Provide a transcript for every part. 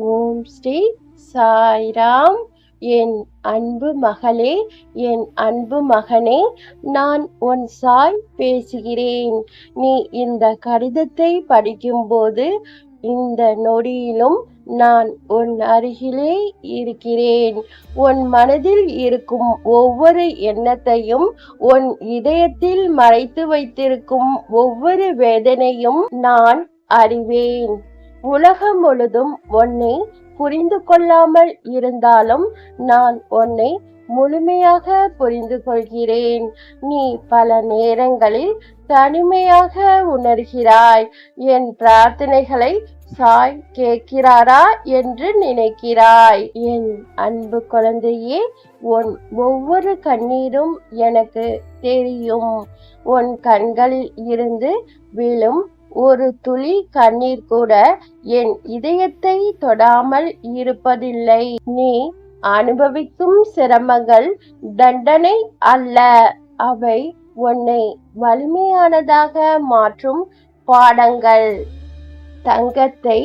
ஓம் ஸ்ரீ சாய்ராம். என் அன்பு மகளே, என் அன்பு மகனே, நான் உன் சாய் பேசுகிறேன். நீ இந்த கடிதத்தை படிக்கும்போது இந்த நொடியிலும் நான் உன் அருகிலே இருக்கிறேன். உன் மனதில் இருக்கும் ஒவ்வொரு எண்ணத்தையும், உன் இதயத்தில் மறைத்து வைத்திருக்கும் ஒவ்வொரு வேதனையும் நான் அறிவேன். உலகம் முழுதும் உன்னை புரிந்து கொள்ளாமல் இருந்தாலும் நான் உன்னை முழுமையாக புரிந்து கொள்கிறேன். நீ பல நேரங்களில் தனிமையாக உணர்கிறாய். என் பிரார்த்தனைகளை சாய் கேட்கிறாரா என்று நினைக்கிறாய். என் அன்பு குழந்தையே, உன் ஒவ்வொரு கண்ணீரும் எனக்கு தெரியும். உன் கண்களில் இருந்து விழும் ஒரு துளி கண்ணீர் கூட என் இதயத்தை தொடாமல் இருப்பதில்லை. நீ அனுபவிக்கும் சிரமங்கள் தண்டனை அல்ல, அவை உன்னை வலிமையானதாக மாற்றும் பாடங்கள். தங்கத்தை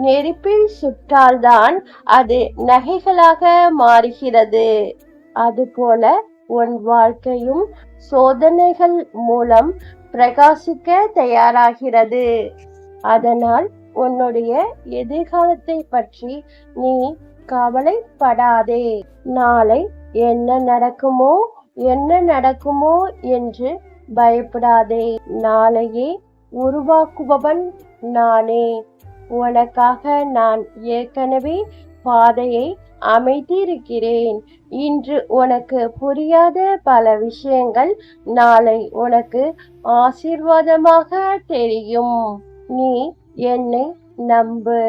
நெருப்பில் சுட்டால்தான் அது நகைகளாக மாறுகிறது. அதுபோல உன் வாழ்க்கையும் சோதனைகள் மூலம் பிரகாசிக்க தயாராகிறது. அதனால் உன்னுடைய எதிர்காலத்தை பற்றி நீ கவலைப்படாதே. நாளை என்ன நடக்குமோ என்று பயப்படாதே. நாளையே உருவாக்குபவன் நானே. உனக்காக நான் ஏற்கனவே பாதையை அமைத்திருக்கிறேன். இன்று உனக்கு புரியாத பல விஷயங்கள் நாளை உனக்கு ஆசீர்வாதமாக தெரியும். நீ என்னை நம்பு.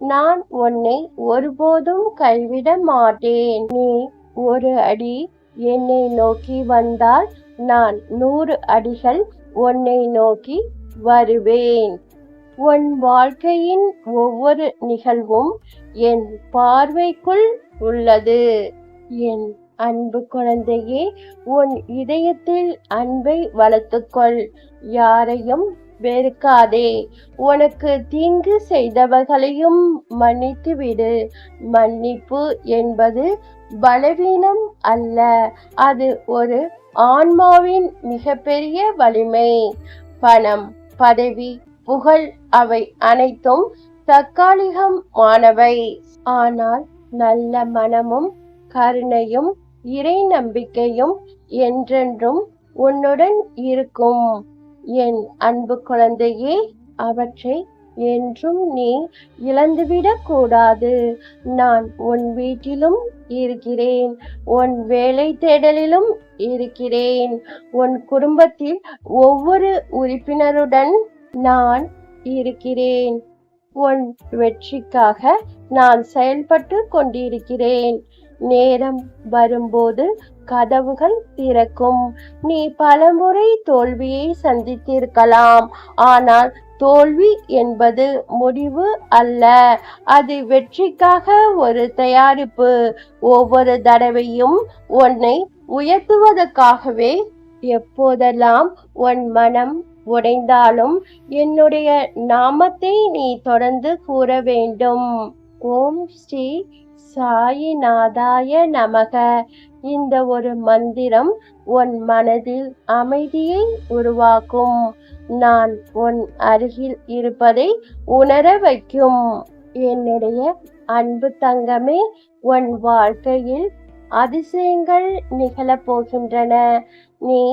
நான் உன்னை ஒருபோதும் கைவிட மாட்டேன். நீ ஒரு அடி என்னை நோக்கி வந்தால் நான் 100 அடிகள் உன்னை நோக்கி வருவேன். உன் வாழ்க்கையின் ஒவ்வொரு நிகழ்வும் என் பார்வைக்குள் உள்ளது. என் அன்பு குழந்தையே, உன் இதயத்தில் அன்பை வளர்த்துக்கொள். யாரையும் வெறுக்காதே. உனக்கு தீங்கு செய்தவர்களையும் மன்னித்து விடு. மன்னிப்பு என்பது பலவீனம் அல்ல, அது ஒரு ஆன்மாவின் மிகப்பெரிய வலிமை. பணம், பதவி, புகழ் அவை அனைத்தும் தற்காலிகமானவை. ஆனால் நல்ல மனமும் கருணையும் இறை நம்பிக்கையும் என்றென்றும் உன்னுடன் இருக்கும். என் அன்பு குழந்தையே, அவற்றை என்றும் நீ இழந்துவிடக் கூடாது. நான் உன் வீட்டிலும் இருக்கிறேன், உன் வேலை தேடலிலும் இருக்கிறேன். உன் குடும்பத்தில் ஒவ்வொரு உறுப்பினருடன் நான் இருக்கிறேன். உன் வெற்றிக்காக நான் செயல்பட்டு கொண்டிருக்கிறேன். நேரம் வரும்போது கதவுகள் திறக்கும். நீ பலமுறை தோல்வியை சந்தித்திருக்கலாம், ஆனால் தோல்வி என்பது முடிவு அல்ல, அது வெற்றிக்காக ஒரு தயாரிப்பு. ஒவ்வொரு தடவையும் உன்னை உயர்த்துவதற்காகவே. எப்போதெல்லாம் உன் மனம் உடைந்தாலும் என்னுடைய நாமத்தை நீ தொடர்ந்து கூற வேண்டும். ஓம் ஸ்ரீ சாயிநாதாய நமக. இந்த ஒரு மந்திரம் உன் மனதில் அமைதியை உருவாக்கும். நான் உன் அருகில் இருப்பதை உணர வைக்கும். என்னுடைய அன்பு தங்கமே, உன் வாழ்க்கையில் அதிசயங்கள் நிகழப்போகின்றன. நீ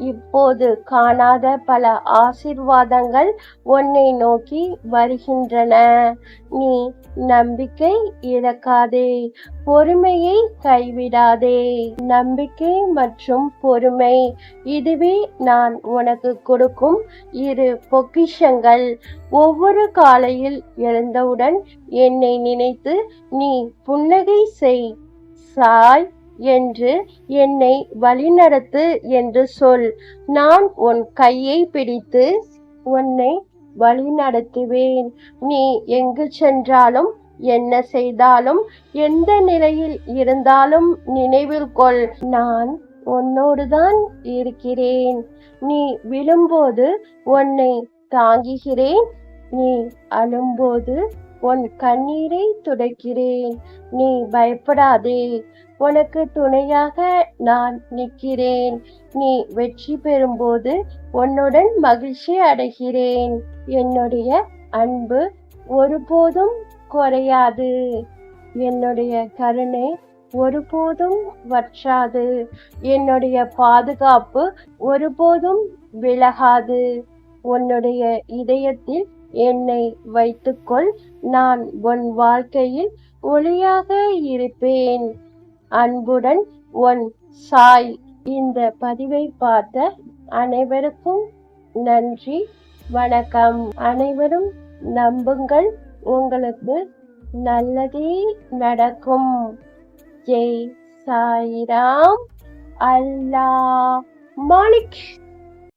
இப்போது காணாத பல ஆசீர்வாதங்கள் உன்னை நோக்கி வருகின்றன. நீ நம்பிக்கை இழக்காதே, பொறுமையை கைவிடாதே. நம்பிக்கை மற்றும் பொறுமை, இதுவே நான் உனக்கு கொடுக்கும் 2 பொக்கிஷங்கள். ஒவ்வொரு காலையில் எழுந்தவுடன் என்னை நினைத்து நீ புன்னகை செய். சாய் என்று என்னை வழிநடத்து என்று சொல். நான் உன் கையை பிடித்து உன்னை வழிநடத்துவேன். நீ எங்கு சென்றாலும், என்ன செய்தாலும், எந்த நிலையில் இருந்தாலும் நினைவில் கொள், நான் உன்னோடுதான் இருக்கிறேன். நீ விழும்போது உன்னை தாங்குகிறேன், நீ அழும்போது உன் கண்ணீரை துடைக்கிறேன். நீ பயப்படாதே. உனக்கு துணையாக நான் நிற்கிறேன். நீ வெற்றி பெறும்போது உன்னுடன் மகிழ்ச்சி அடைகிறேன். என்னுடைய அன்பு ஒருபோதும் குறையாது. என்னுடைய கருணை ஒருபோதும் வற்றாது. என்னுடைய பாதுகாப்பு ஒருபோதும் விலகாது. உன்னுடைய இதயத்தில் என்னை வைத்துக்கொள். நான் உன் வாழ்க்கையில் ஒளியாக இருப்பேன். அன்புடன் உன் சாய். இந்த பதிவை பார்த்த அனைவருக்கும் நன்றி, வணக்கம். அனைவரும் நம்புங்கள், உங்களுக்கு நல்லதே நடக்கும். ஜெய் சாய்ராம். அல்லாஹ் மாலிக்.